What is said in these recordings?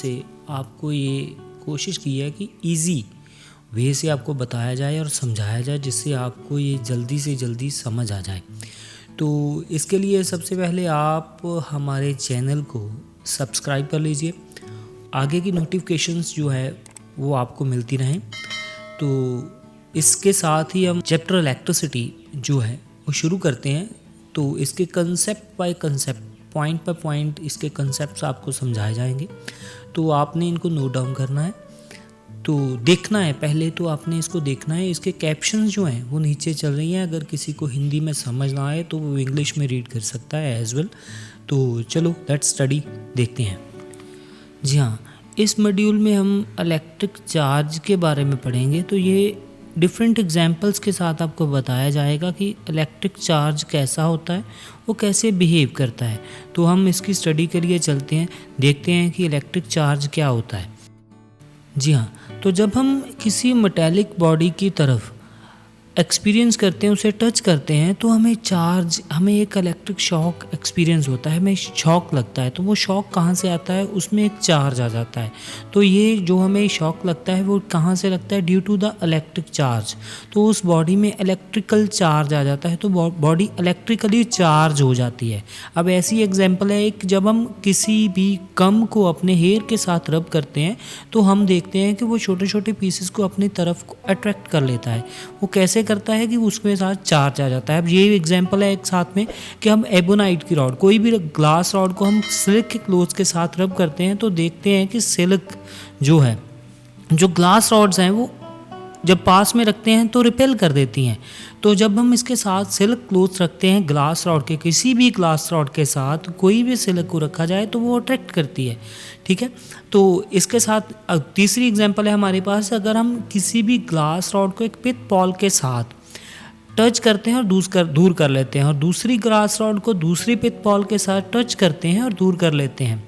से आपको ये कोशिश की है कि इजी वे से आपको बताया जाए और समझाया जाए, जिससे आपको ये जल्दी से जल्दी समझ आ जाए। तो इसके लिए सबसे पहले आप हमारे चैनल को सब्सक्राइब कर लीजिए, आगे की नोटिफिकेशंस जो है वो आपको मिलती रहें। तो इसके साथ ही हम चैप्टर इलेक्ट्रिसिटी जो है वो शुरू करते हैं। तो इसके concept by concept, point by point इसके कंसेप्ट्स आपको समझाए जाएंगे। तो आपने इनको नोट डाउन करना है, तो देखना है। पहले तो आपने इसको देखना है। इसके कैप्शंस जो हैं वो नीचे चल रही हैं, अगर किसी को हिंदी में समझ ना आए तो वो इंग्लिश में रीड कर सकता है एज वेल। तो चलो लेट्स स्टडी, देखते हैं। जी हाँ, इस मॉड्यूल में हम इलेक्ट्रिक चार्ज के बारे में पढ़ेंगे। तो ये डिफरेंट एग्जांपल्स के साथ आपको बताया जाएगा कि इलेक्ट्रिक चार्ज कैसा होता है, वो कैसे बिहेव करता है। तो हम इसकी स्टडी के लिए चलते हैं, देखते हैं कि इलेक्ट्रिक चार्ज क्या होता है। जी हाँ, तो जब हम किसी मेटेलिक बॉडी की तरफ एक्सपीरियंस करते हैं, उसे टच करते हैं, तो हमें एक इलेक्ट्रिक शॉक एक्सपीरियंस होता है, हमें शॉक लगता है। तो वो शॉक कहाँ से आता है? उसमें एक चार्ज आ जाता है। तो ये जो हमें शॉक लगता है वो कहाँ से लगता है? Due to the electric charge. तो उस बॉडी में इलेक्ट्रिकल चार्ज आ जाता है, तो बॉडी इलेक्ट्रिकली चार्ज हो जाती है। अब ऐसी एग्जाम्पल है एक, जब हम किसी भी गम को अपने हेयर के साथ रब करते हैं तो हम देखते हैं कि वो छोटे छोटे पीसेस को अपनी तरफ अट्रैक्ट कर लेता है। वो कैसे करता है कि उसके साथ चार्ज आ जाता है। अब ये एग्जांपल है एक साथ में कि हम एबोनाइट की रॉड, कोई भी ग्लास रॉड को हम सिल्क के क्लोथ के साथ रब करते हैं तो देखते हैं कि सिल्क जो है, जो ग्लास रॉड्स हैं वो जब पास में रखते हैं तो रिपेल कर देती हैं। तो जब हम इसके साथ सिल्क क्लोथ रखते हैं ग्लास रॉड के, किसी भी ग्लास रॉड के साथ कोई भी सिल्क को रखा जाए तो वो अट्रैक्ट करती है। ठीक है, तो इसके साथ तीसरी एग्जांपल है हमारे पास, अगर हम किसी भी ग्लास रॉड को एक पिट पॉल के साथ टच करते हैं और दूर कर लेते हैं, और दूसरी ग्लास रॉड को दूसरी पिट पॉल के साथ टच करते हैं और दूर कर लेते हैं।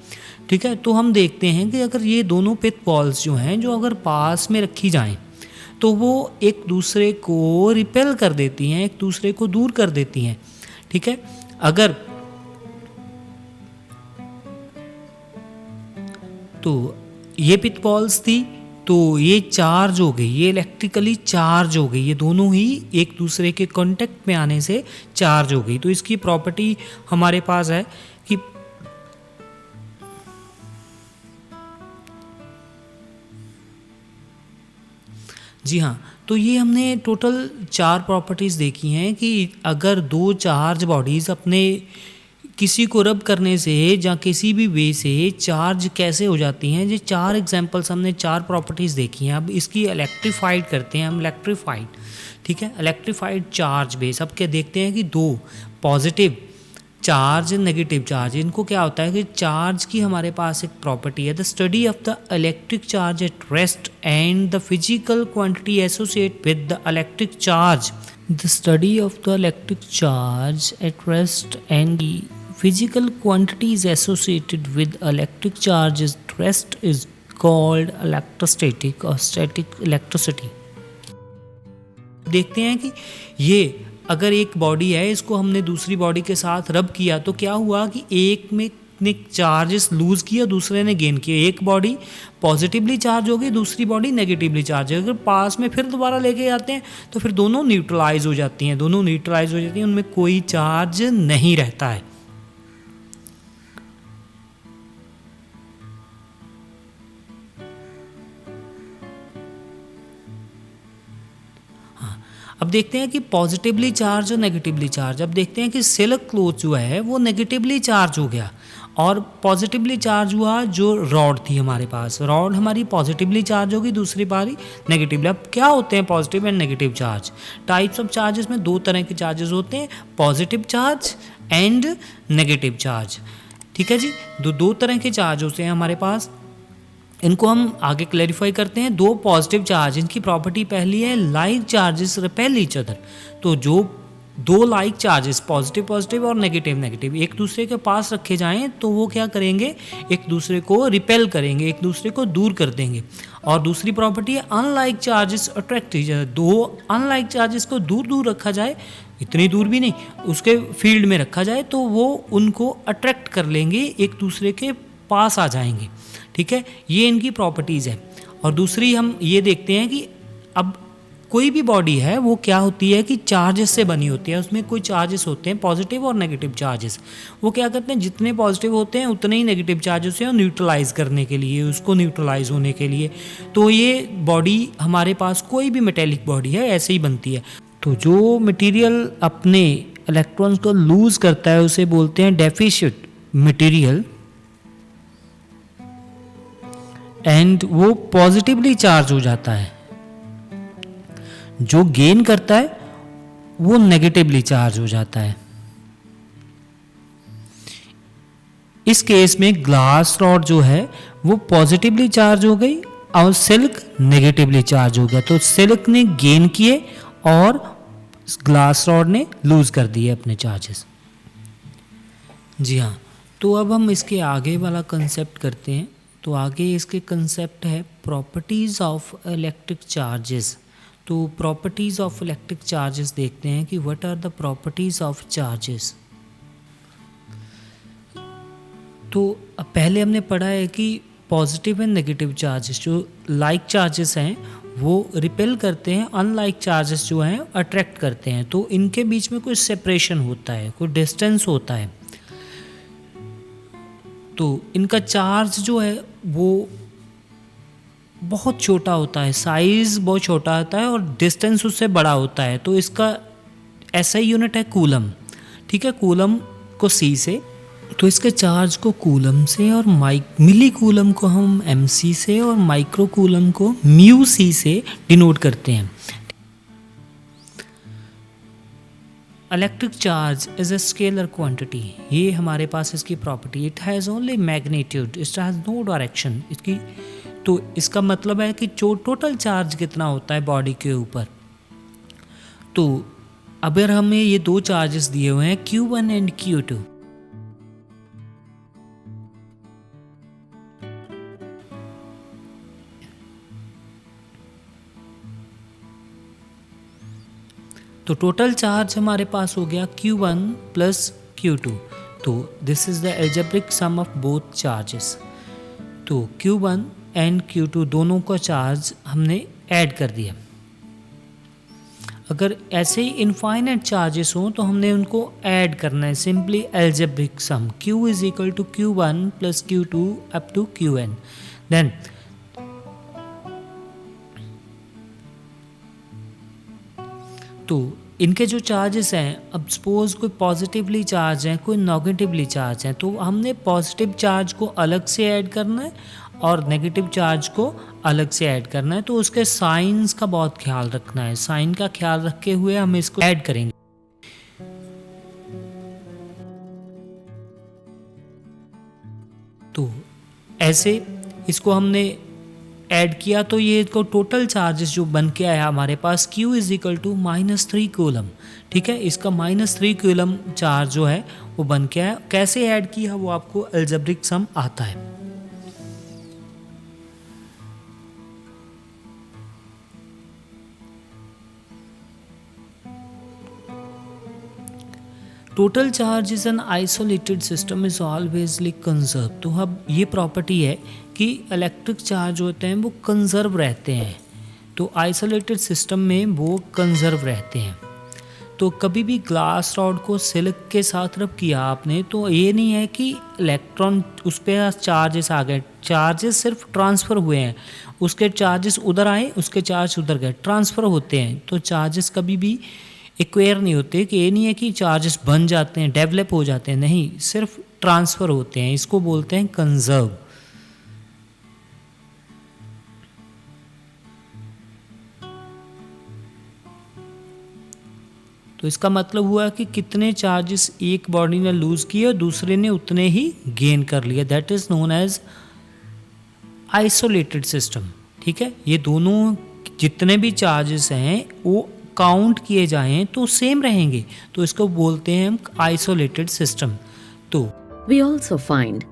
ठीक है, तो हम देखते हैं कि अगर ये दोनों पिट पॉल्स जो हैं, जो अगर पास में रखी जाएं तो वो एक दूसरे को रिपेल कर देती हैं, एक दूसरे को दूर कर देती हैं। ठीक है, अगर तो ये पिट पॉल्स थी तो ये चार्ज हो गई, ये इलेक्ट्रिकली चार्ज हो गई, ये दोनों ही एक दूसरे के कांटेक्ट में आने से चार्ज हो गई। तो इसकी प्रॉपर्टी हमारे पास है कि जी हाँ, तो ये हमने टोटल 4 प्रॉपर्टीज़ देखी हैं कि अगर दो चार्ज बॉडीज़ अपने किसी को रब करने से या किसी भी वे से चार्ज कैसे हो जाती हैं, ये 4 एग्जांपल्स हमने 4 प्रॉपर्टीज़ देखी हैं। अब इसकी इलेक्ट्रीफाइड करते हैं हम, इलेक्ट्रीफाइड। ठीक है, इलेक्ट्रीफाइड चार्ज बेस। अब क्या देखते हैं कि दो पॉजिटिव चार्ज, नेगेटिव चार्ज, इनको क्या होता है कि चार्ज की हमारे पास एक प्रॉपर्टी है, the study of the electric charge at rest and the physical quantity associate with the electric charge. The study of the electric charge at rest and the physical quantities associated with electric charge at rest is called electrostatic और static electricity. देखते हैं कि ये अगर एक body है, इसको हमने दूसरी बॉडी के साथ रब किया तो क्या हुआ कि एक में ने चार्जेस लूज किया, दूसरे ने गेन किया। एक बॉडी पॉजिटिवली चार्ज हो गई, दूसरी बॉडी नेगेटिवली चार्ज है। अगर पास में फिर दोबारा लेके जाते हैं तो फिर दोनों न्यूट्रलाइज हो जाती हैं, उनमें कोई चार्ज नहीं रहता है। अब देखते हैं कि पॉजिटिवली चार्ज और नेगेटिवली चार्ज। अब देखते हैं कि सिल्क क्लोथ जो है वो नेगेटिवली चार्ज हो गया और पॉजिटिवली चार्ज हुआ जो रॉड थी हमारे पास। रॉड हमारी पॉजिटिवली चार्ज होगी, दूसरी बारी नेगेटिवली। अब क्या होते हैं positive and negative charge? Types of charges में 2 तरह के चार्जेस होते हैं, positive charge and negative charge. ठीक है जी, दो तरह के चार्ज होते हैं हमारे पास। इनको हम आगे क्लैरिफाई करते हैं। 2 पॉजिटिव चार्ज, इनकी प्रॉपर्टी पहली है like charges repel each other. तो जो 2 लाइक चार्जेस, पॉजिटिव और नेगेटिव एक दूसरे के पास रखे जाएं तो वो क्या करेंगे, एक दूसरे को रिपेल करेंगे, एक दूसरे को दूर कर देंगे। और दूसरी प्रॉपर्टी है unlike charges attract each other. 2 unlike charges को दूर रखा जाए, इतनी दूर भी नहीं, उसके फील्ड में रखा जाए तो वो उनको अट्रैक्ट कर लेंगे, एक दूसरे के पास आ जाएंगे। ठीक है, ये इनकी प्रॉपर्टीज़ है। और दूसरी हम ये देखते हैं कि अब कोई भी बॉडी है वो क्या होती है कि चार्जेस से बनी होती है, उसमें कोई चार्जेस होते हैं पॉजिटिव और नेगेटिव चार्जेस। वो क्या करते हैं, जितने पॉजिटिव होते हैं उतने ही नेगेटिव चार्जेस हैं न्यूट्रलाइज करने के लिए, उसको न्यूट्रलाइज होने के लिए। तो ये बॉडी हमारे पास कोई भी मेटेलिक बॉडी है ऐसे ही बनती है। तो जो मटेरियल अपने इलेक्ट्रॉन्स को लूज करता है उसे बोलते हैं डेफिशिट मटेरियल, एंड वो पॉजिटिवली चार्ज हो जाता है। जो गेन करता है वो नेगेटिवली चार्ज हो जाता है। इस केस में ग्लास रॉड जो है वो पॉजिटिवली चार्ज हो गई और सिल्क नेगेटिवली चार्ज हो गया। तो सिल्क ने गेन किए और ग्लास रॉड ने लूज कर दिए अपने चार्जेस। जी हाँ, तो अब हम इसके आगे वाला कंसेप्ट करते हैं। तो आगे इसके कंसेप्ट है प्रॉपर्टीज ऑफ इलेक्ट्रिक चार्जेस। तो प्रॉपर्टीज ऑफ इलेक्ट्रिक चार्जेस देखते हैं कि what are the properties of charges. तो अब पहले हमने पढ़ा है कि पॉजिटिव एंड नेगेटिव चार्जेस जो लाइक चार्जेस हैं वो रिपेल करते हैं, अनलाइक चार्जेस जो हैं अट्रैक्ट करते हैं। तो इनके बीच में कोई सेपरेशन होता है, कोई डिस्टेंस होता है। तो इनका चार्ज जो है वो बहुत छोटा होता है, साइज़ बहुत छोटा होता है और डिस्टेंस उससे बड़ा होता है। तो इसका ऐसा ही यूनिट है कूलम, ठीक है, कूलम को सी से। तो इसके चार्ज को कूलम से और मिली कूलम को हम mc से और माइक्रो कूलम को म्यू सी से डिनोट करते हैं। Electric charge is a scalar quantity, ये हमारे पास इसकी property. It has only magnitude, it has no direction. इसकी तो इसका मतलब है कि जो टोटल चार्ज कितना होता है बॉडी के ऊपर। तो अगर हमें ये दो चार्जेस दिए हुए हैं Q1 एंड Q2, तो टोटल चार्ज हमारे पास हो गया Q1 प्लस Q2। तो this is the algebraic sum of both charges. तो Q1 एंड Q2 दोनों का चार्ज हमने ऐड कर दिया। अगर ऐसे ही इनफाइनाइट चार्जेस हों तो हमने उनको ऐड करना है, simply algebraic sum Q is equal to Q1 plus Q2 up to Qn। Then तो इनके जो चार्जेस हैं, अब सपोज कोई पॉजिटिवली चार्ज हैं, कोई नेगेटिवली चार्ज हैं, तो हमने पॉजिटिव चार्ज को अलग से ऐड करना है और नेगेटिव चार्ज को अलग से ऐड करना है। तो उसके साइंस का बहुत ख्याल रखना है, साइन का ख्याल रखते हुए हम इसको ऐड करेंगे। तो ऐसे इसको हमने ऐड किया तो ये इसको टोटल चार्जेस जो बन के आया हमारे पास Q is equal to -3 coulomb, ठीक है। इसका -3 कूलम चार्ज जो है वो बन के आया। कैसे ऐड किया वो आपको अलजेब्रिक सम आता है। Total charge is an isolated system is always conserve. तो अब ये प्रॉपर्टी है कि इलेक्ट्रिक चार्ज होते हैं वो कंजर्व रहते हैं। तो आइसोलेटेड सिस्टम में वो कंजर्व रहते हैं। तो कभी भी ग्लास रॉड को सिल्क के साथ रब किया आपने तो ये नहीं है कि इलेक्ट्रॉन उस पर चार्जेस आ गए, चार्जेस सिर्फ ट्रांसफ़र हुए हैं। उसके चार्जेस उधर आए, उसके चार्ज उधर गए, ट्रांसफ़र होते हैं। तो चार्जेस कभी भी इक्वेयर नहीं होते, कि ये नहीं है कि चार्जेस बन जाते हैं, डेवलप हो जाते हैं, नहीं, सिर्फ ट्रांसफ़र होते हैं। इसको बोलते हैं कंजर्व। तो इसका मतलब हुआ कि कितने चार्जेस एक बॉडी ने लूज किए और दूसरे ने उतने ही गेन कर लिए, that is known as isolated system, ठीक है। ये दोनों जितने भी चार्जेस हैं वो काउंट किए जाएं तो सेम रहेंगे, तो इसको बोलते हैं हम आइसोलेटेड सिस्टम। तो we also find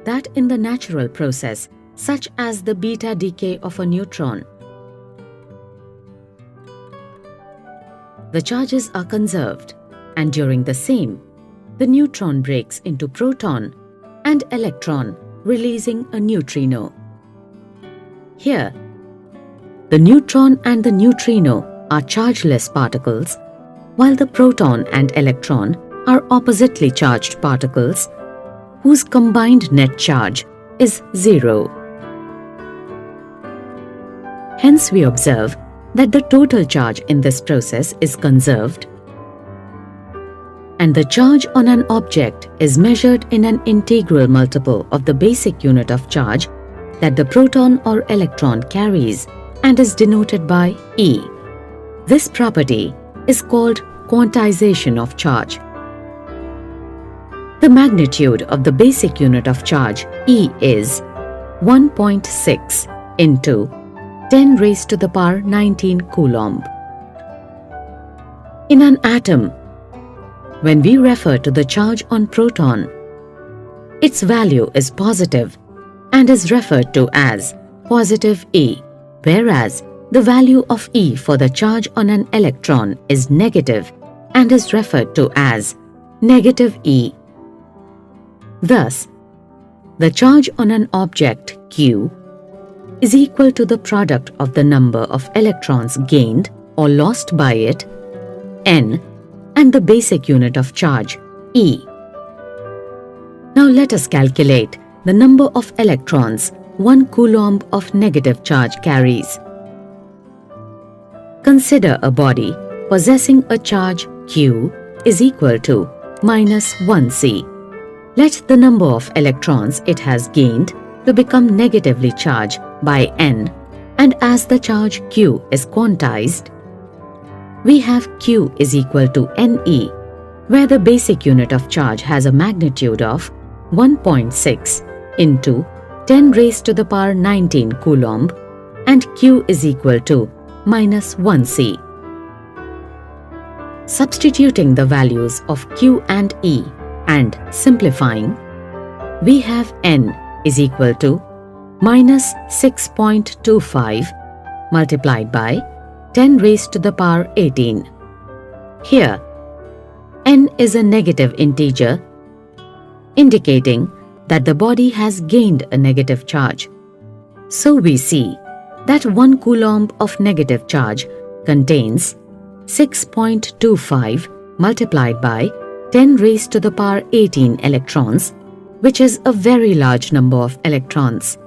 that in the natural process such as the beta decay of a neutron, the charges are conserved, and during the same, the neutron breaks into proton and electron releasing a neutrino. Here, the neutron and the neutrino are chargeless particles, while the proton and electron are oppositely charged particles whose combined net charge is 0. Hence, we observe that the total charge in this process is conserved, and the charge on an object is measured in an integral multiple of the basic unit of charge that the proton or electron carries and is denoted by E. This property is called quantization of charge. The magnitude of the basic unit of charge E is 1.6 into 10 raised to the power 19 Coulomb. In an atom, when we refer to the charge on proton, its value is positive and is referred to as positive E, whereas the value of E for the charge on an electron is negative and is referred to as negative E. Thus, the charge on an object Q is equal to the product of the number of electrons gained or lost by it, N, and the basic unit of charge, E. Now let us calculate the number of electrons 1 Coulomb of negative charge carries. Consider a body possessing a charge Q is equal to minus 1C. Let the number of electrons it has gained to become negatively charged by N, and as the charge Q is quantized, we have Q is equal to Ne, where the basic unit of charge has a magnitude of 1.6 into 10 raised to the power 19 Coulomb, and Q is equal to minus 1C. Substituting the values of Q and E and simplifying, we have N is equal to minus 6.25 multiplied by 10 raised to the power 18. Here, N is a negative integer, indicating that the body has gained a negative charge. So we see that 1 Coulomb of negative charge contains 6.25 multiplied by 10 raised to the power 18 electrons, which is a very large number of electrons.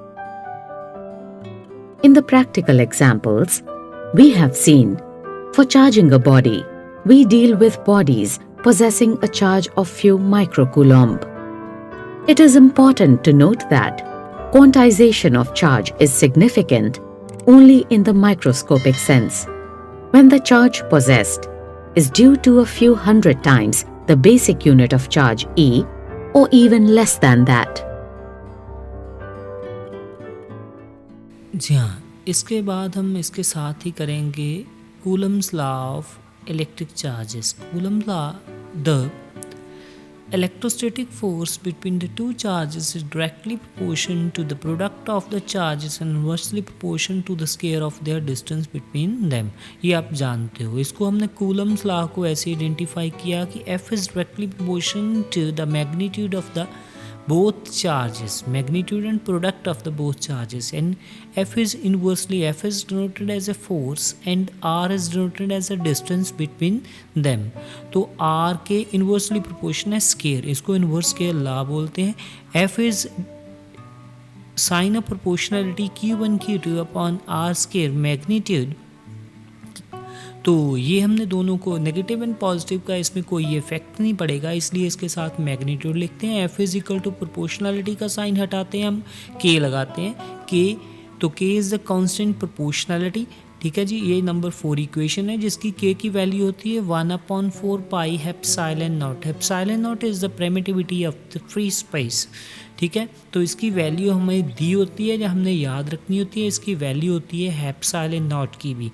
In the practical examples, we have seen, for charging a body, we deal with bodies possessing a charge of few microcoulomb. It is important to note that quantization of charge is significant only in the microscopic sense, when the charge possessed is due to a few hundred times the basic unit of charge E, or even less than that. जी हाँ, इसके बाद हम इसके साथ ही करेंगे Coulomb's law of electric charges. Coulomb's law, the electrostatic force between the two charges is directly proportional to the product of the charges and inversely proportional to the square of their distance between them. ये आप जानते हो. इसको हमने Coulomb's law को ऐसे identify किया कि F is directly proportional to the magnitude of the both charges, magnitude and product of the both charges, and F is denoted as a force and R is denoted as a distance between them. तो R के inversely proportional है square, इसको inverse square law बोलते हैं. F is sign of proportionality Q1 Q2 upon R square magnitude. तो ये हमने दोनों को नेगेटिव एंड पॉजिटिव का इसमें कोई इफेक्ट नहीं पड़ेगा, इसलिए इसके साथ मैग्नीट्यूड लिखते हैं. F is equal to proportionality का साइन हटाते हैं, हम K लगाते हैं. K, तो K is the constant proportionality. ठीक है जी, ये नंबर 4 इक्वेशन है जिसकी K की वैल्यू होती है 1/4 pi epsilon not. Epsilon not is the permittivity of the free space. ठीक है, तो इसकी वैल्यू हमें दी होती है, जो हमने याद रखनी होती है. इसकी वैल्यू होती है एप्सिलॉन नॉट की भी.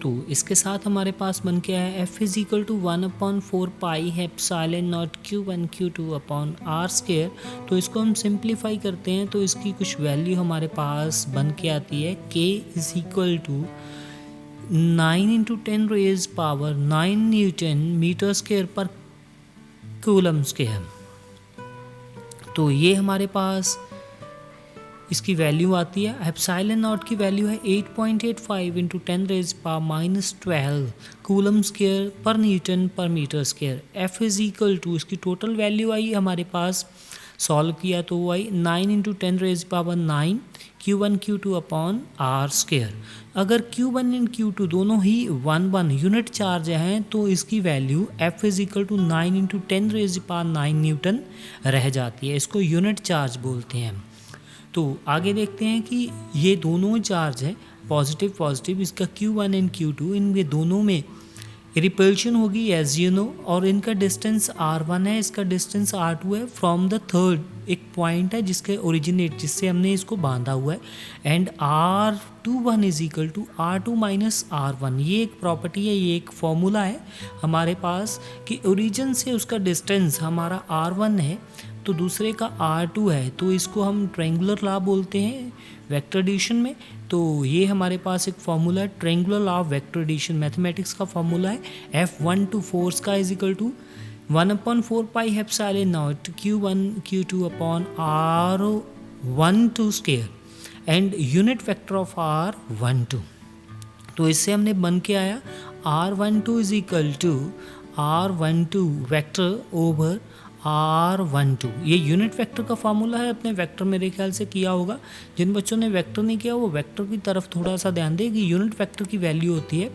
तो इसके साथ हमारे पास बन के आया F is equal to 1/4 pi epsilon naught Q1 Q2 upon R square. तो इसको हम सिंप्लीफाई करते हैं तो इसकी कुछ वैल्यू हमारे पास बन के आती है K is equal to 9 into 10 raise power 9 newton metre square पर कूलम स्क्वायर। तो ये हमारे पास इसकी वैल्यू आती है। एप्सिलॉन नॉट की वैल्यू है 8.85 into 10 raise power -12 coulomb square पर न्यूटन पर metre square. F is equal to, इसकी टोटल वैल्यू आई हमारे पास, सॉल्व किया तो वो आई 9 into 10 raise power 9 Q1 Q2 upon R square. अगर Q1 एंड Q2 दोनों ही 1 यूनिट चार्ज हैं तो इसकी value F is equal to 9 into 10 raise power 9 newton रह जाती है। इसको यूनिट चार्ज बोलते हैं। तो आगे देखते हैं कि ये दोनों चार्ज हैं पॉजिटिव पॉजिटिव, इसका Q1 एंड Q2, इनके दोनों में रिपल्शन होगी एज यू नो, और इनका डिस्टेंस R1 है, इसका डिस्टेंस R2 है फ्रॉम द थर्ड। एक पॉइंट है जिसके ओरिजिनेट, जिससे हमने इसको बांधा हुआ है, and R21 is equal to R2 minus R1। ये एक प्रॉपर्टी है, ये एक फॉर्मूला है हमारे पास कि ओरिजिन से उसका डिस्टेंस हमारा R1 है तो दूसरे का R2 है, तो इसको हम ट्रायंगुलर लॉ बोलते हैं वेक्टर एडिशन में। तो ये हमारे पास एक फॉर्मूला है triangular law of vector addition, mathematics का फॉर्मूला है। F1 टू फोर्स का is equal to 1/4 pi epsilon naught Q1 Q2 upon R12 square and unit vector of R12। तो इससे हमने बन के आया R12 is equal to R12 vector over R12। ये यूनिट वेक्टर का फार्मूला है। अपने वेक्टर मेरे ख्याल से किया होगा, जिन बच्चों ने वेक्टर नहीं किया वो वेक्टर की तरफ थोड़ा सा ध्यान दें कि यूनिट वेक्टर की वैल्यू होती है।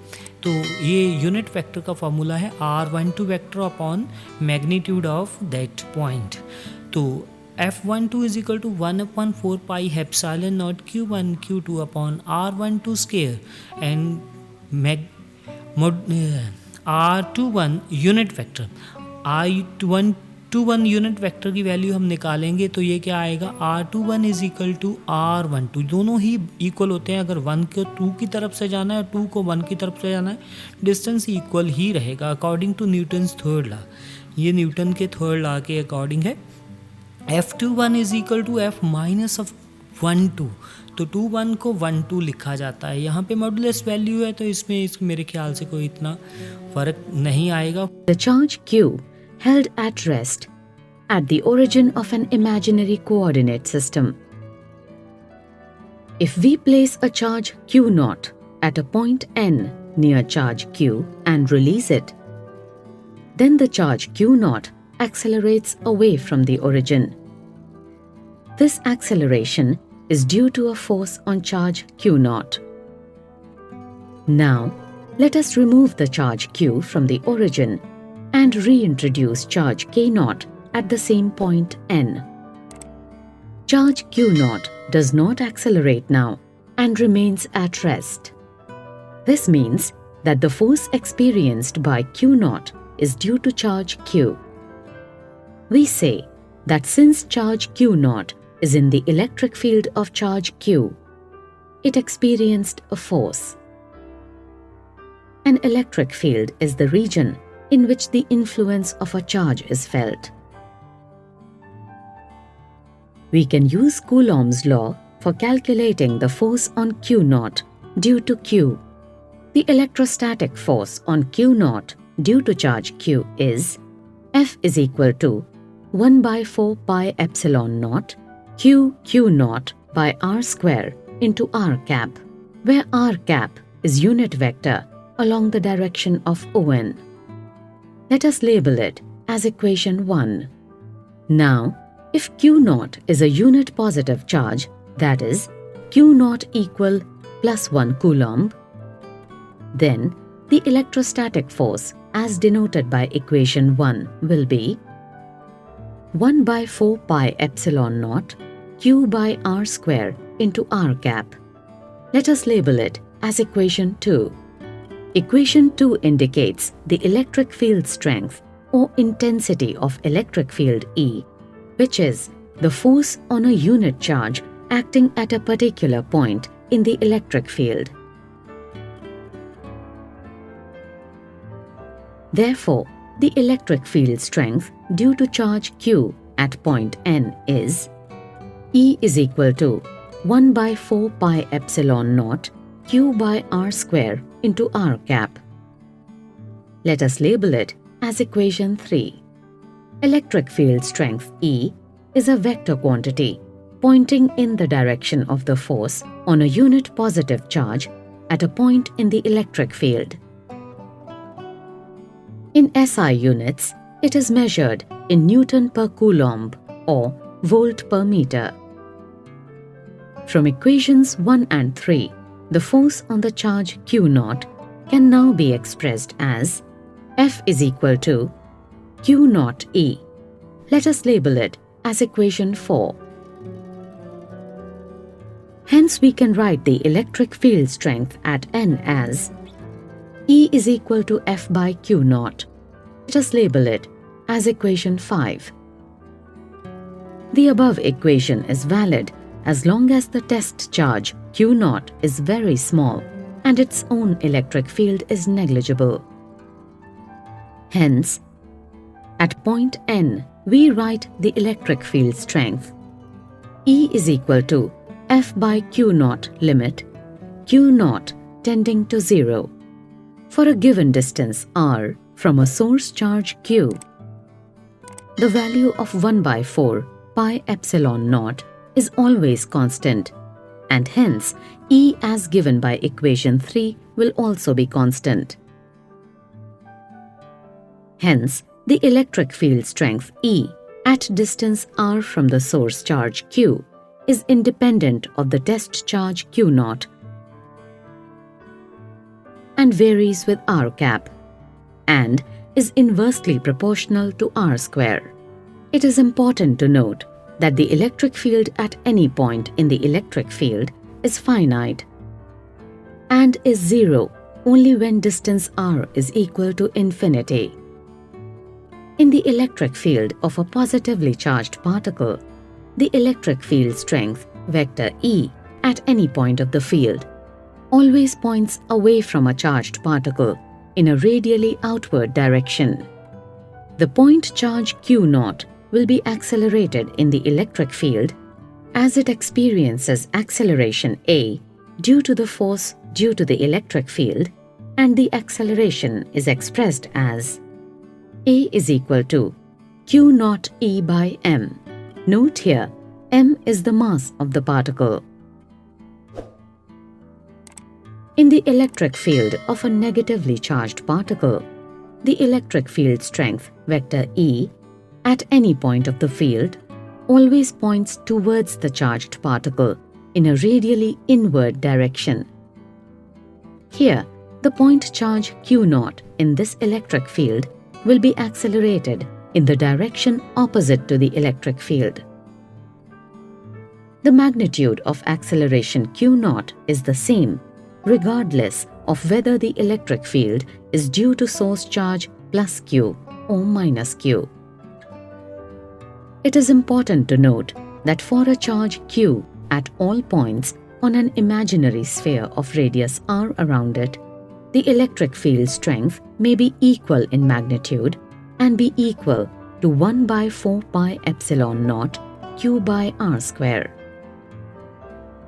तो ये यूनिट वेक्टर का फार्मूला है R12 vector upon magnitude of that point. तो F12 is equal to 1/4 pi epsilon naught Q1 Q2 upon R12 square and R21 unit vector. R21 unit vector की value हम निकालेंगे तो ये क्या आएगा, R21 is equal to R12। दोनों ही equal होते हैं। अगर 1 को 2 की तरफ से जाना है और 2 को 1 की तरफ से जाना है, डिस्टेंस इक्वल ही रहेगा according to Newton's third law. ये न्यूटन के थर्ड लॉ के अकॉर्डिंग है। F21 is equal to F minus of 1/2। तो 2/1 को 1/2 लिखा जाता है। यहाँ पे मॉडुलस वैल्यू है तो इसमें मेरे ख्याल से कोई इतना फर्क नहीं आएगा। The charge Q held at rest at the origin of an imaginary coordinate system. If we place a charge Q0 at a point N near charge Q and release it, then the charge Q0 accelerates away from the origin. This acceleration is due to a force on charge Q0. Now, let us remove the charge Q from the origin and reintroduce charge K0 at the same point N. Charge Q0 does not accelerate now and remains at rest. This means that the force experienced by Q0 is due to charge Q. We say that since charge Q0 is in the electric field of charge Q, it experienced a force. An electric field is the region in which the influence of a charge is felt. We can use Coulomb's law for calculating the force on Q0 due to Q. The electrostatic force on Q0 due to charge Q is F is equal to 1/4 pi epsilon naught Q0 by R square into R cap, where R cap is unit vector along the direction of ON. Let us label it as equation 1. Now, if Q0 is a unit positive charge, that is, Q0 equal +1 Coulomb, then the electrostatic force as denoted by equation 1 will be 1/4 pi epsilon naught Q by R square into R cap. Let us label it as equation 2. Equation 2 indicates the electric field strength or intensity of electric field E, which is the force on a unit charge acting at a particular point in the electric field. Therefore, the electric field strength due to charge Q at point N is E is equal to 1/4 pi epsilon naught Q by R square into r cap. Let us label it as equation 3. Electric field strength E is a vector quantity pointing in the direction of the force on a unit positive charge at a point in the electric field. In SI units, it is measured in Newton per Coulomb or volt per meter. From equations 1 and 3, the force on the charge Q0 can now be expressed as F is equal to Q0 E. Let us label it as equation 4. Hence, we can write the electric field strength at N as E is equal to F by Q0. Let us label it as equation 5. The above equation is valid as long as the test charge Q0 is very small and its own electric field is negligible. Hence, at point N, we write the electric field strength. E is equal to F by Q0 limit, Q0 tending to 0, for a given distance r from a source charge Q. The value of 1 by 4 pi epsilon naught is always constant, and hence E as given by equation 3 will also be constant. Hence, the electric field strength E at distance r from the source charge Q is independent of the test charge Q0 and varies with r cap and is inversely proportional to r square. It is important to note that the electric field at any point in the electric field is finite and is 0 only when distance r is equal to infinity. In the electric field of a positively charged particle, the electric field strength, vector E, at any point of the field, always points away from a charged particle in a radially outward direction. The point charge Q0 will be accelerated in the electric field as it experiences acceleration A due to the force due to the electric field, and the acceleration is expressed as A is equal to Q0 E by m. Note here, m is the mass of the particle. In the electric field of a negatively charged particle, the electric field strength, vector E, at any point of the field, always points towards the charged particle in a radially inward direction. Here, the point charge Q0 in this electric field will be accelerated in the direction opposite to the electric field. The magnitude of acceleration Q0 is the same, regardless of whether the electric field is due to source charge plus Q or minus Q. It is important to note that for a charge Q at all points on an imaginary sphere of radius r around it, the electric field strength may be equal in magnitude and be equal to 1 by 4 pi epsilon naught Q by r square.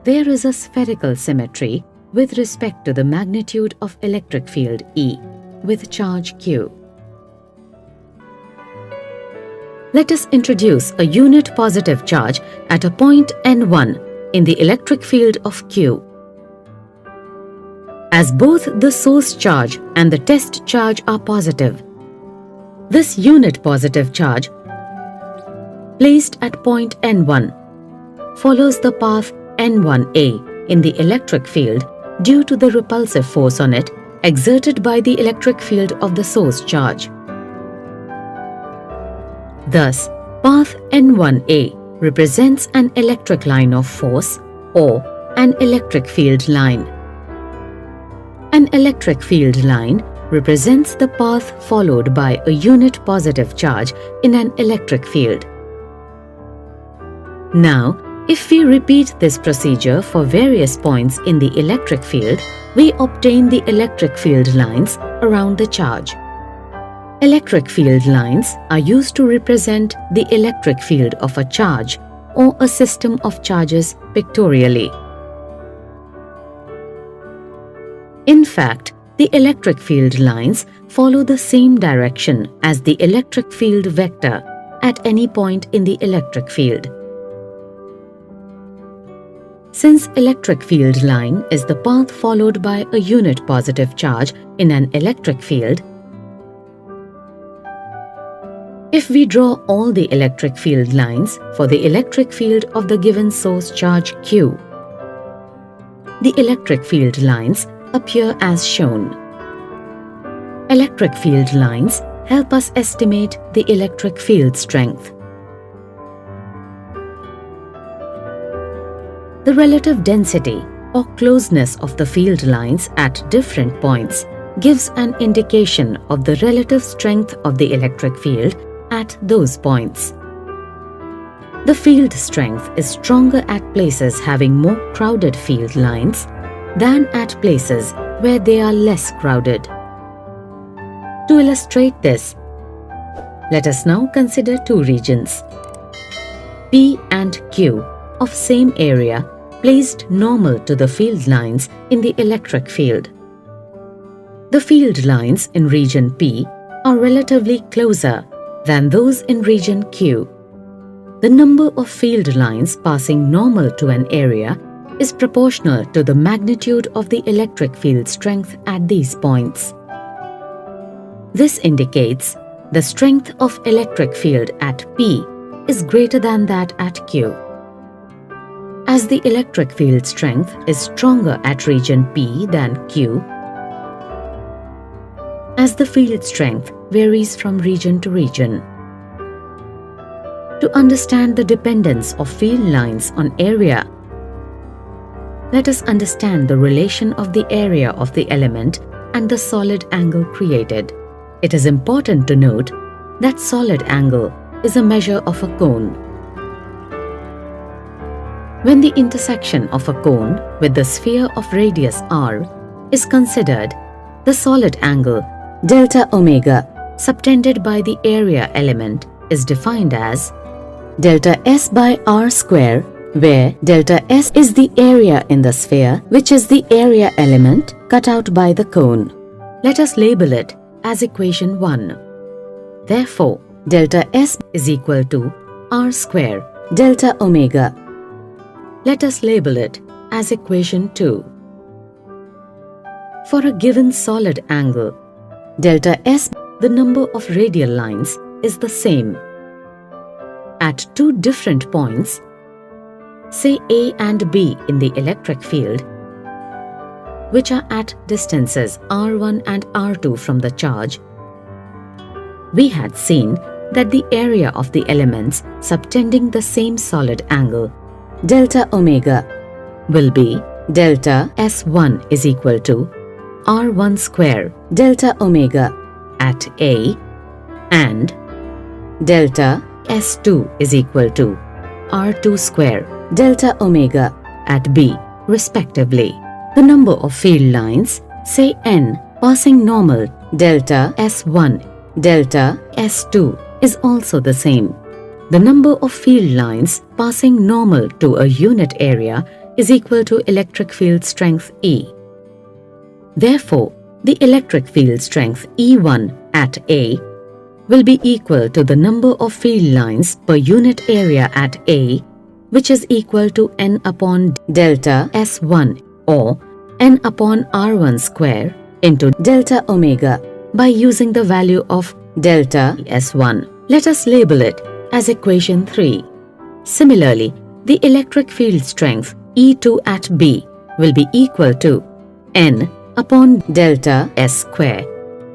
There is a spherical symmetry with respect to the magnitude of electric field E with charge Q. Let us introduce a unit positive charge at a point N1 in the electric field of Q. As both the source charge and the test charge are positive, this unit positive charge placed at point N1 follows the path N1A in the electric field due to the repulsive force on it exerted by the electric field of the source charge. Thus, path N1A represents an electric line of force or an electric field line. An electric field line represents the path followed by a unit positive charge in an electric field. Now, if we repeat this procedure for various points in the electric field, we obtain the electric field lines around the charge. Electric field lines are used to represent the electric field of a charge or a system of charges pictorially. In fact, The electric field lines follow the same direction as the electric field vector at any point in the electric field. Since electric field line is the path followed by a unit positive charge in an electric field, if we draw all the electric field lines for the electric field of the given source charge Q, the electric field lines appear as shown. Electric field lines help us estimate the electric field strength. The relative density or closeness of the field lines at different points gives an indication of the relative strength of the electric field at those points. The field strength is stronger at places having more crowded field lines than at places where they are less crowded. To illustrate this, let us now consider two regions, P and Q, of same area placed normal to the field lines in the electric field. The field lines in region P are relatively closer than those in region Q. The number of field lines passing normal to an area is proportional to the magnitude of the electric field strength at these points. This indicates the strength of electric field at P is greater than that at Q. As the electric field strength is stronger at region P than Q, as the field strength varies from region to region. To understand the dependence of field lines on area, let us understand the relation of the area of the element and the solid angle created. It is important to note that solid angle is a measure of a cone. When the intersection of a cone with the sphere of radius r is considered, the solid angle delta omega subtended by the area element is defined as delta s by r square, where delta s is the area in the sphere, which is the area element cut out by the cone. Let us label it as equation 1. Therefore, delta s is equal to r square delta omega. Let us label it as equation 2. For a given solid angle, delta s, the number of radial lines, is the same. At two different points, say A and B in the electric field, which are at distances r1 and r2 from the charge, we had seen that the area of the elements subtending the same solid angle, delta omega, will be delta S1 is equal to r1 square delta omega at A and delta S2 is equal to r2 square delta omega at B, respectively. The number of field lines, say n, passing normal delta S1 delta S2 is also the same. The number of field lines passing normal to a unit area is equal to electric field strength E. Therefore, the electric field strength E1 at A will be equal to the number of field lines per unit area at A, which is equal to n upon delta S1 or n upon r1 square into delta omega by using the value of delta S1. Let us label it as equation 3. Similarly, the electric field strength E2 at B will be equal to n upon delta S square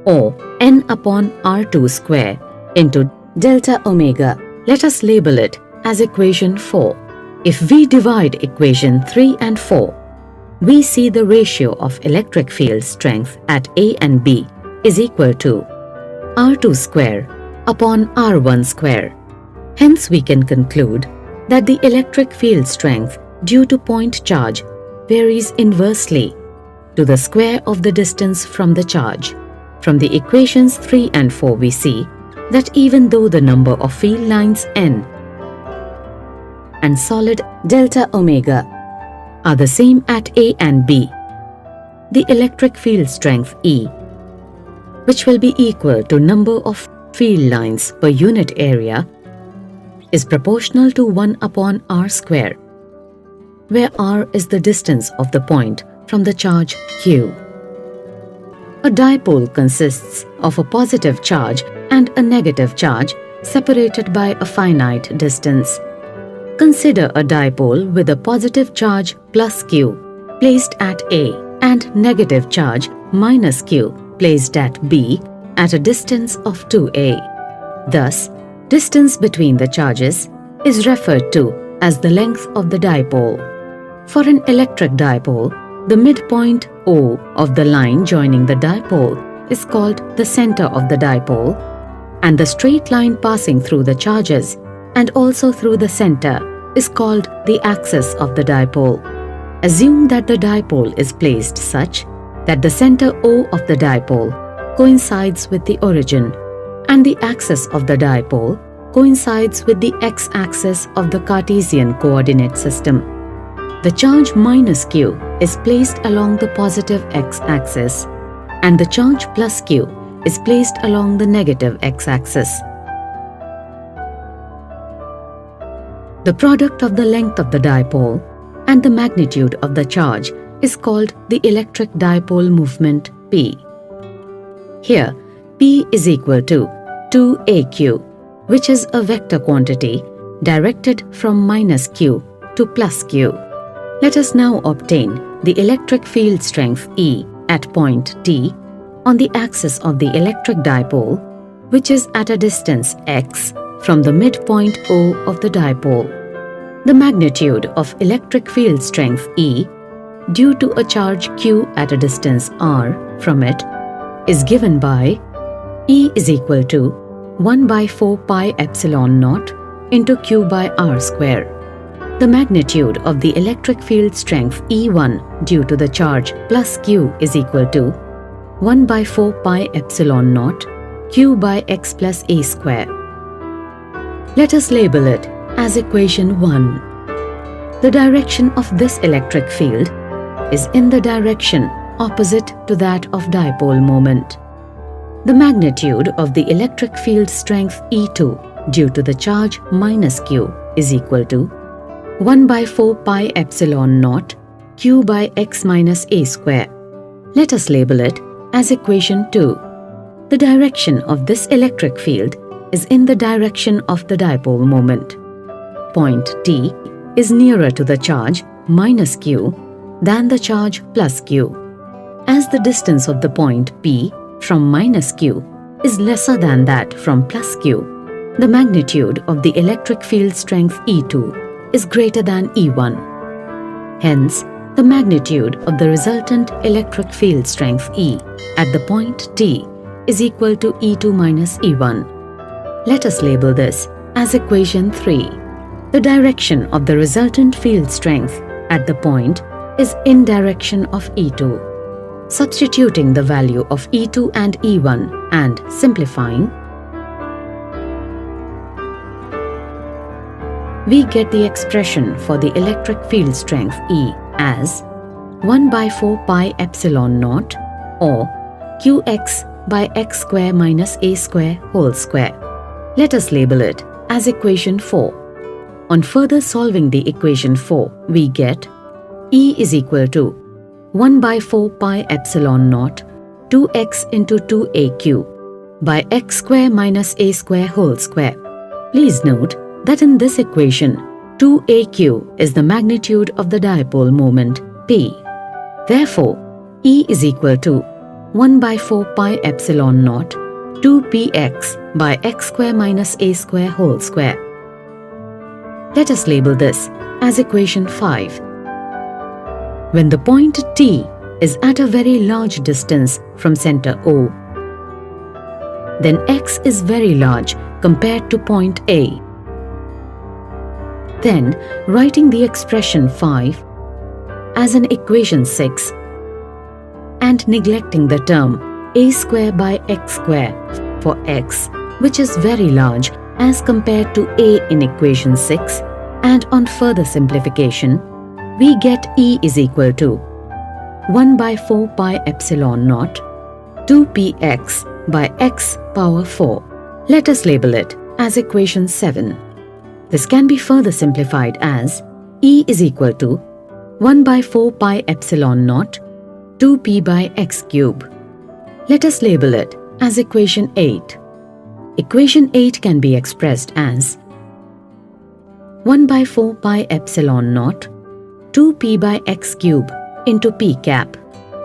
or n upon r2 square into delta omega. Let us label it as equation 4. If we divide equation 3 and 4, we see the ratio of electric field strength at A and B is equal to r2 square upon r1 square. Hence, we can conclude that the electric field strength due to point charge varies inversely to the square of the distance from the charge. From the equations 3 and 4, we see that even though the number of field lines n and solid delta omega are the same at A and B, the electric field strength E, which will be equal to number of field lines per unit area, is proportional to 1 upon r square, where r is the distance of the point from the charge Q. A dipole consists of a positive charge and a negative charge separated by a finite distance. Consider a dipole with a positive charge plus Q placed at A and negative charge minus Q placed at B at a distance of 2A. Thus, distance between the charges is referred to as the length of the dipole. For an electric dipole, the midpoint O of the line joining the dipole is called the center of the dipole, and the straight line passing through the charges and also through the center is called the axis of the dipole. Assume that the dipole is placed such that the center O of the dipole coincides with the origin, and the axis of the dipole coincides with the x-axis of the Cartesian coordinate system. The charge minus Q is placed along the positive x-axis, and the charge plus Q is placed along the negative x-axis. The product of the length of the dipole and the magnitude of the charge is called the electric dipole movement P. Here, P is equal to 2AQ, which is a vector quantity directed from minus Q to plus Q. Let us now obtain the electric field strength E at point T on the axis of the electric dipole, which is at a distance x from the midpoint O of the dipole. The magnitude of electric field strength E due to a charge Q at a distance r from it is given by E is equal to 1 by 4 pi epsilon naught into Q by r square. The magnitude of the electric field strength E1 due to the charge plus Q is equal to 1 by 4 pi epsilon naught Q by x plus a square. Let us label it as equation 1. The direction of this electric field is in the direction opposite to that of dipole moment. The magnitude of the electric field strength E2 due to the charge minus Q is equal to 1 by 4 pi epsilon naught Q by x minus a square. Let us label it as equation 2. The direction of this electric field is in the direction of the dipole moment. Point T is nearer to the charge minus Q than the charge plus Q. As the distance of the point P from minus Q is lesser than that from plus Q, the magnitude of the electric field strength E2 is greater than E1. Hence, the magnitude of the resultant electric field strength E at the point T is equal to E2 minus E1. Let us label this as equation 3. The direction of the resultant field strength at the point is in direction of E2. Substituting the value of E2 and E1 and simplifying, we get the expression for the electric field strength E as 1 by 4 pi epsilon naught or Qx by x square minus a square whole square. Let us label it as equation 4. On further solving the equation 4, we get E is equal to 1 by 4 pi epsilon naught 2x into 2aq by x square minus a square whole square. Please note that in this equation, 2aq is the magnitude of the dipole moment P. Therefore, E is equal to 1 by 4 pi epsilon naught 2px by x square minus a square whole square. Let us label this as equation 5. When the point T is at a very large distance from center O, then x is very large compared to point A. Then, writing the expression 5 as an equation 6 and neglecting the term a square by x square for x, which is very large as compared to a in equation 6, and on further simplification, we get E is equal to 1 by 4 pi epsilon naught 2px by x power 4. Let us label it as equation 7. This can be further simplified as E is equal to 1 by 4 pi epsilon naught 2p by x cube. Let us label it as equation 8. Equation 8 can be expressed as 1 by 4 pi epsilon naught 2p by x cube into p cap,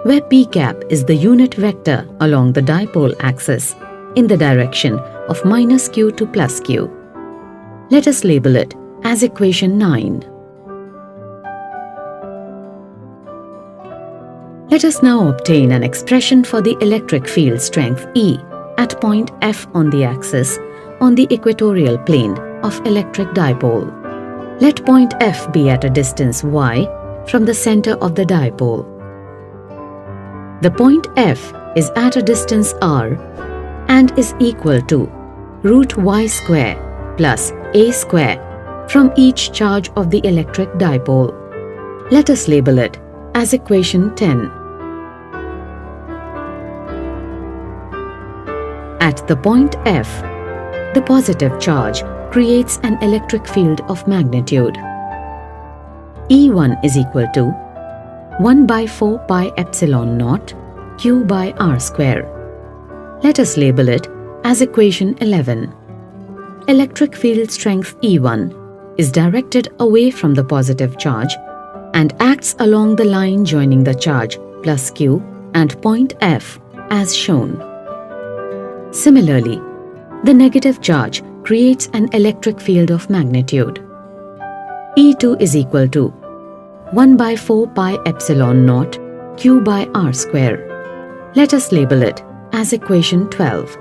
where p cap is the unit vector along the dipole axis in the direction of minus q to plus q. Let us label it as equation 9. Let us now obtain an expression for the electric field strength E at point F on the axis on the equatorial plane of electric dipole. Let point F be at a distance y from the center of the dipole. The point F is at a distance r and is equal to root y square plus a square from each charge of the electric dipole. Let us label it as equation 10. At the point F, the positive charge creates an electric field of magnitude. E1 is equal to 1 by 4 pi epsilon naught q by r square. Let us label it as equation 11. Electric field strength E1 is directed away from the positive charge and acts along the line joining the charge plus q and point F as shown. Similarly, the negative charge creates an electric field of magnitude. E2 is equal to 1 by 4 pi epsilon naught q by r square. Let us label it as equation 12.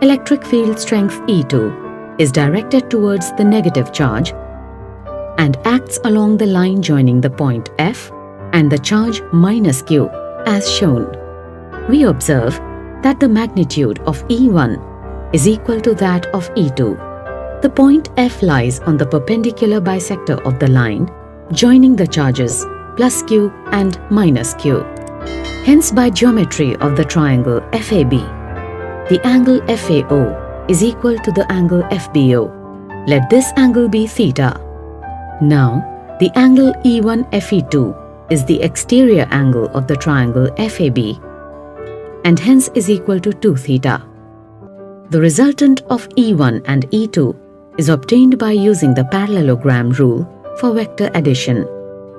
Electric field strength E2 is directed towards the negative charge and acts along the line joining the point F and the charge minus q as shown. We observe that the magnitude of E1 is equal to that of E2. The point F lies on the perpendicular bisector of the line joining the charges plus q and minus q. Hence, by geometry of the triangle FAB, the angle FAO is equal to the angle FBO. Let this angle be theta. Now, the angle E1FE2 is the exterior angle of the triangle FAB and hence is equal to 2 theta. The resultant of E1 and E2 is obtained by using the parallelogram rule for vector addition.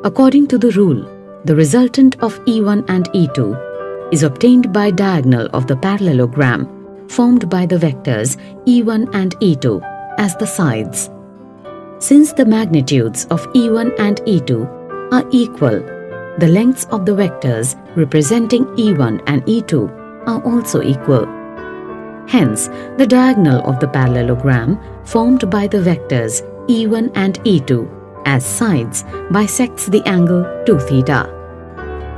According to the rule, the resultant of E1 and E2 is obtained by diagonal of the parallelogram formed by the vectors E1 and E2 as the sides. Since the magnitudes of E1 and E2 are equal, the lengths of the vectors representing E1 and E2 are also equal. Hence, the diagonal of the parallelogram formed by the vectors E1 and E2 as sides bisects the angle 2 theta.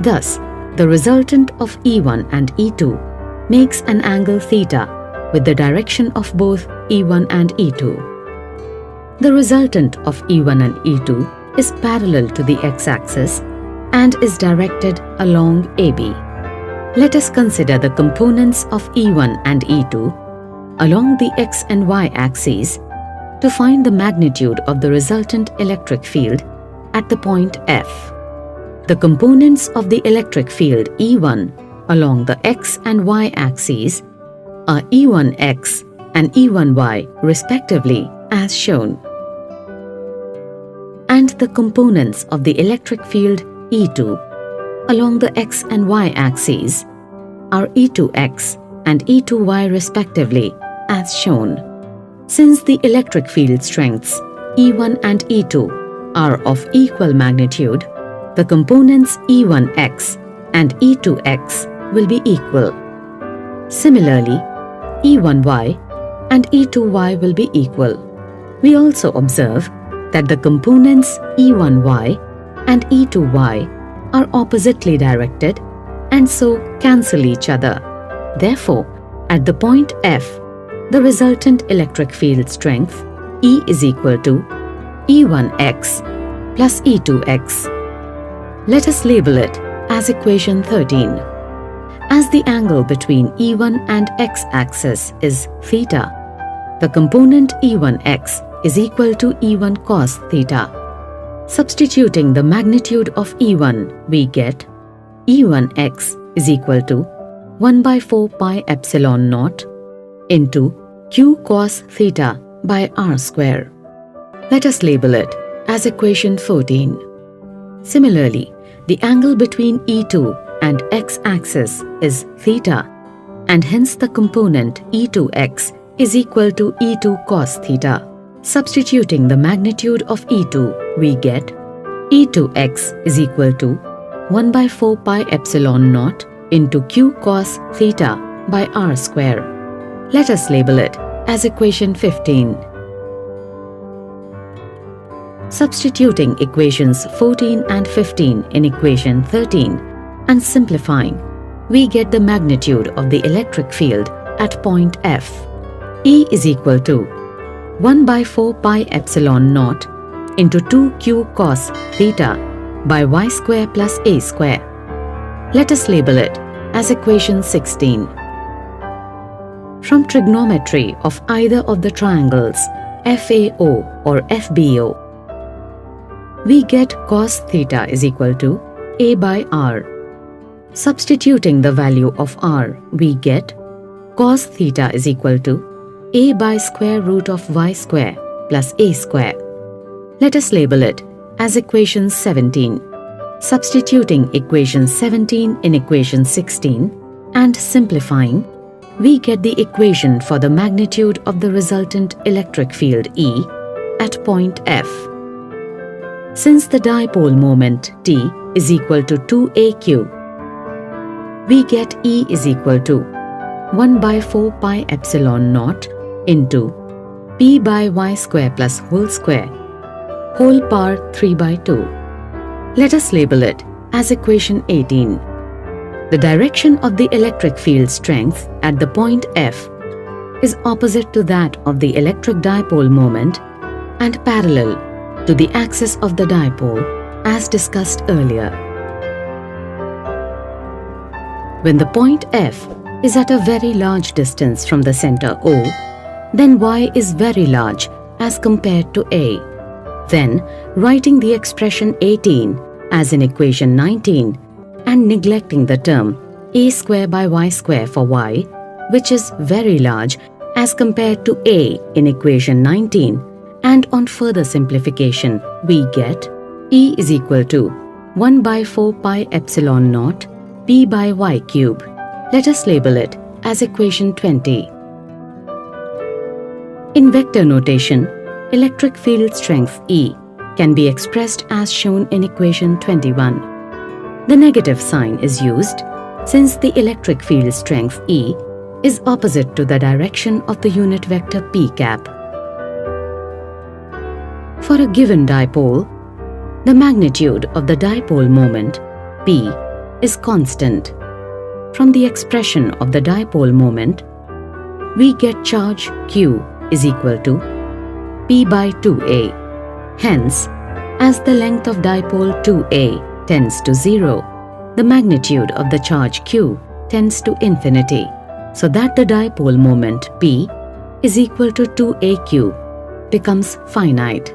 Thus, the resultant of E1 and E2 makes an angle theta with the direction of both E1 and E2. The resultant of E1 and E2 is parallel to the x-axis and is directed along AB. Let us consider the components of E1 and E2 along the x and y axes to find the magnitude of the resultant electric field at the point F. The components of the electric field E1 along the x and y axes are E1x and E1y respectively as shown. And the components of the electric field E2 along the x and y axes are E2x and E2y respectively as shown. Since the electric field strengths E1 and E2 are of equal magnitude, the components E1x and E2x will be equal. Similarly, E1y and E2y will be equal. We also observe that the components E1y and E2y are oppositely directed and so cancel each other. Therefore, at the point F, the resultant electric field strength E is equal to E1x plus E2x. Let us label it as equation 13. As the angle between E1 and x-axis is theta, the component E1x is equal to E1 cos theta. Substituting the magnitude of E1, we get E1x is equal to 1 by 4 pi epsilon naught into q cos theta by r square. Let us label it as equation 14. Similarly, the angle between E2 and x-axis is theta, and hence the component E2x is equal to E2 cos theta. Substituting the magnitude of E2, we get E2x is equal to 1 by 4 pi epsilon naught into q cos theta by r square. Let us label it as equation 15. Substituting equations 14 and 15 in equation 13 and simplifying, we get the magnitude of the electric field at point F. E is equal to 1 by 4 pi epsilon naught into 2q cos theta by y square plus a square. Let us label it as equation 16. From trigonometry of either of the triangles FAO or FBO, we get cos theta is equal to a by r. Substituting the value of r, we get cos theta is equal to a by square root of y square plus a square. Let us label it as equation 17. Substituting equation 17 in equation 16 and simplifying, we get the equation for the magnitude of the resultant electric field E at point F. Since the dipole moment T is equal to 2aq, we get E is equal to 1 by 4 pi epsilon naught into p by y square plus whole square, whole power 3 by 2. Let us label it as equation 18. The direction of the electric field strength at the point F is opposite to that of the electric dipole moment and parallel to the axis of the dipole as discussed earlier. When the point F is at a very large distance from the center O, then y is very large as compared to A. Then, writing the expression 18 as in equation 19 and neglecting the term a square by y square for y, which is very large as compared to A in equation 19, and on further simplification, we get E is equal to 1 by 4 pi epsilon naught p by y cube. Let us label it as equation 20. In vector notation, electric field strength E can be expressed as shown in equation 21. The negative sign is used since the electric field strength E is opposite to the direction of the unit vector p cap. For a given dipole, the magnitude of the dipole moment P is constant. From the expression of the dipole moment, we get charge Q is equal to P by 2A. Hence, as the length of dipole 2A tends to 0, the magnitude of the charge Q tends to infinity, so that the dipole moment P is equal to 2AQ becomes finite.